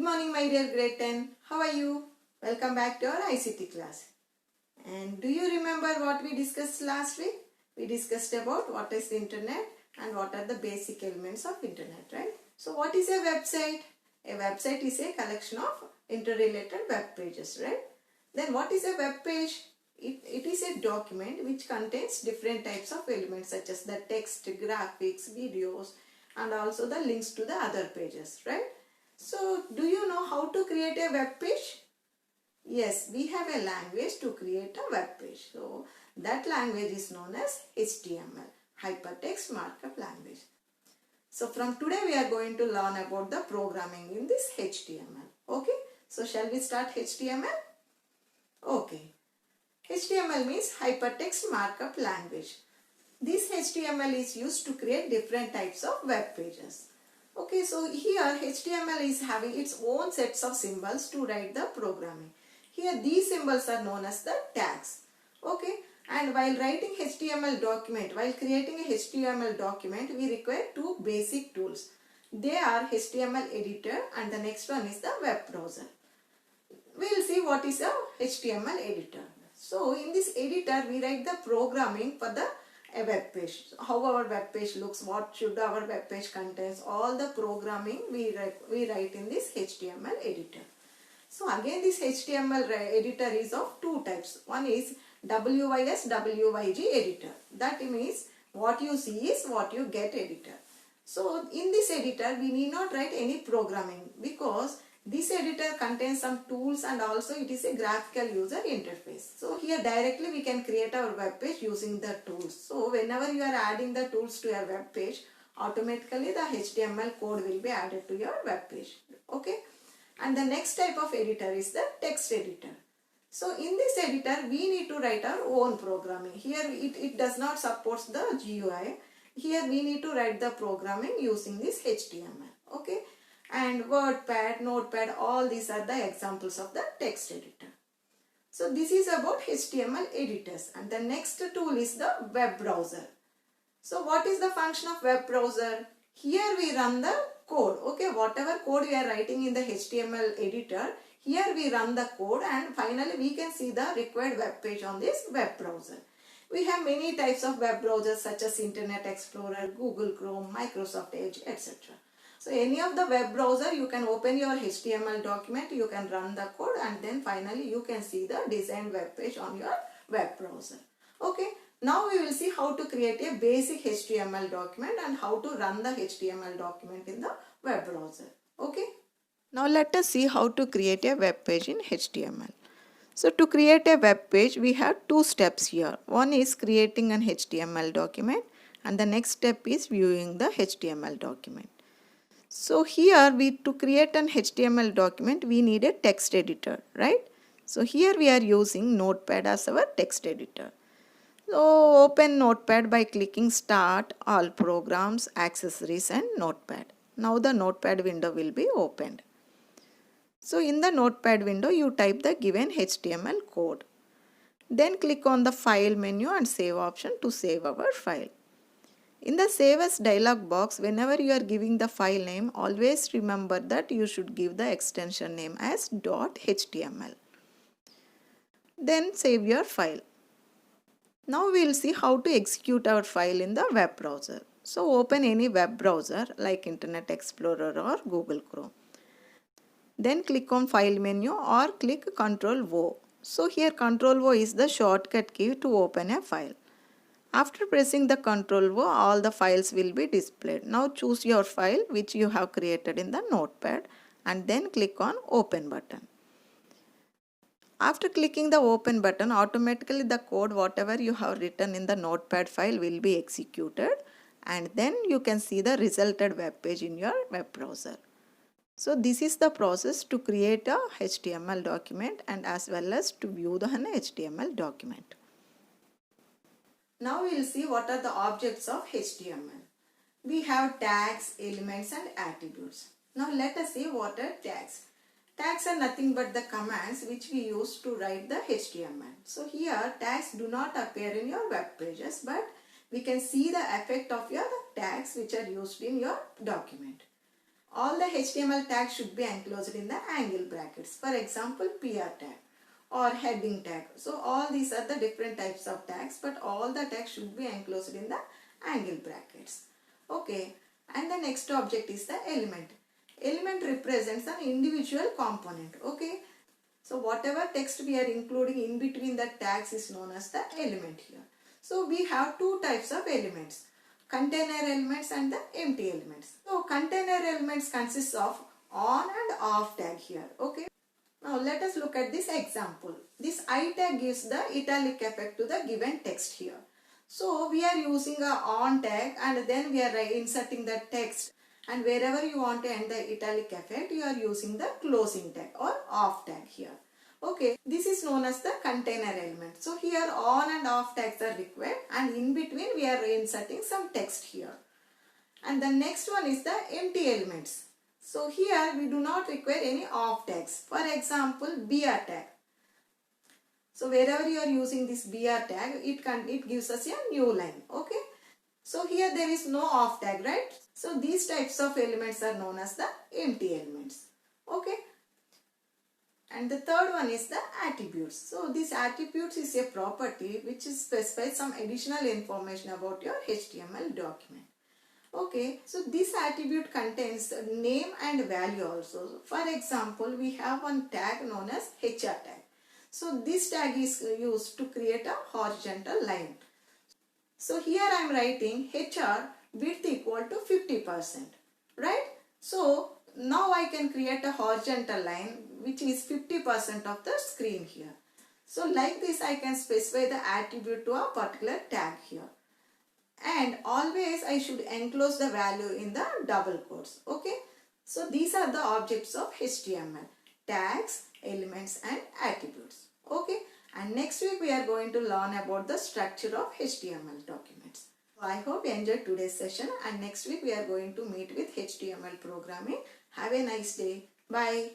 morning my dear grade 10. How are you? Welcome back to our ICT class. And do you remember what we discussed last week? We discussed about what is the internet and what are the basic elements of internet, right? So what is a website? A website is a collection of interrelated web pages, right? Then what is a web page? It is a document which contains different types of elements such as the text, graphics, videos and also the links to the other pages, right? So do you know how to create a web page? Yes, we have a language to create a web page. So that language is known as HTML, Hypertext Markup Language. So from today we are going to learn about the programming in this HTML. Okay, so shall we start HTML? Okay. HTML means Hypertext Markup Language. This HTML is used to create different types of web pages. Okay, so here HTML is having its own sets of symbols to write the programming. Here these symbols are known as the tags. Okay, and while writing HTML document, while creating a HTML document, we require two basic tools. They are HTML editor and the next one is the web browser. We will see what is a HTML editor. So in this editor we write the programming for the web page. How our web page looks, what should our web page contains, all the programming we write in this HTML editor. So again this HTML editor is of two types. One is WYS WYG editor. That means what you see is what you get editor. So in this editor we need not write any programming because this editor contains some tools and also it is a graphical user interface. So here directly we can create our web page using the tools. So whenever you are adding the tools to your web page, automatically the HTML code will be added to your web page. Okay. And the next type of editor is the text editor. So in this editor we need to write our own programming. Here it does not support the GUI. Here we need to write the programming using this HTML. Okay. And WordPad, Notepad, all these are the examples of the text editor. So this is about HTML editors. And the next tool is the web browser. So what is the function of web browser? Here we run the code. Okay, whatever code we are writing in the HTML editor, here we run the code and finally we can see the required web page on this web browser. We have many types of web browsers such as Internet Explorer, Google Chrome, Microsoft Edge, etc. So any of the web browser, you can open your HTML document, you can run the code and then finally you can see the designed web page on your web browser. Okay, now we will see how to create a basic HTML document and how to run the HTML document in the web browser. Okay, now let us see how to create a web page in HTML. So to create a web page, we have two steps here. One is creating an HTML document and the next step is viewing the HTML document. So here to create an HTML document we need a text editor, right? So here we are using Notepad as our text editor. So open Notepad by clicking Start, All Programs, Accessories and Notepad. Now the Notepad window will be opened. So in the Notepad window you type the given HTML code. Then click on the File menu and Save option to save our file. In the Save As dialog box, whenever you are giving the file name, always remember that you should give the extension name as .html. Then save your file. Now we will see how to execute our file in the web browser. So open any web browser like Internet Explorer or Google Chrome. Then click on File menu or click Ctrl+O. So here Ctrl+O is the shortcut key to open a file. After pressing the Ctrl+O, all the files will be displayed. Now choose your file which you have created in the Notepad and then click on Open button. After clicking the Open button, automatically the code whatever you have written in the Notepad file will be executed and then you can see the resulted web page in your web browser. So this is the process to create a HTML document and as well as to view the HTML document. Now we will see what are the objects of HTML. We have tags, elements and attributes. Now let us see what are tags. Tags are nothing but the commands which we use to write the HTML. So here tags do not appear in your web pages but we can see the effect of your tags which are used in your document. all the HTML tags should be enclosed in the angle brackets. For example, PR tag or heading tag. So all these are the different types of tags, but all the tags should be enclosed in the angle brackets. Okay, and the next object is the element. Element represents an individual component. Okay, so whatever text we are including in between the tags is known as the element here. So we have two types of elements, container elements and the empty elements. So container elements consists of on and off tag here. Okay. Now let us look at this example. This I tag gives the italic effect to the given text here. So we are using a on tag and then we are inserting the text, and wherever you want to end the italic effect, you are using the closing tag or off tag here. Okay, this is known as the container element. So here on and off tags are required, and in between we are inserting some text here. And the next one is the empty elements. So here we do not require any off tags. For example, BR tag. So wherever you are using this BR tag, it gives us a new line. Okay. So here there is no off tag, right? So these types of elements are known as the empty elements. Okay. And the third one is the attributes. So this attributes is a property which specifies some additional information about your HTML document. Okay, so this attribute contains name and value also. For example, we have one tag known as HR tag. So this tag is used to create a horizontal line. So here I am writing HR width equal to 50%, right? So now I can create a horizontal line which is 50% of the screen here. So like this I can specify the attribute to a particular tag here. And always I should enclose the value in the double quotes. Okay. So these are the objects of HTML. Tags, elements and attributes. Okay. And next week we are going to learn about the structure of HTML documents. So I hope you enjoyed today's session, and next week we are going to meet with HTML programming. Have a nice day. Bye.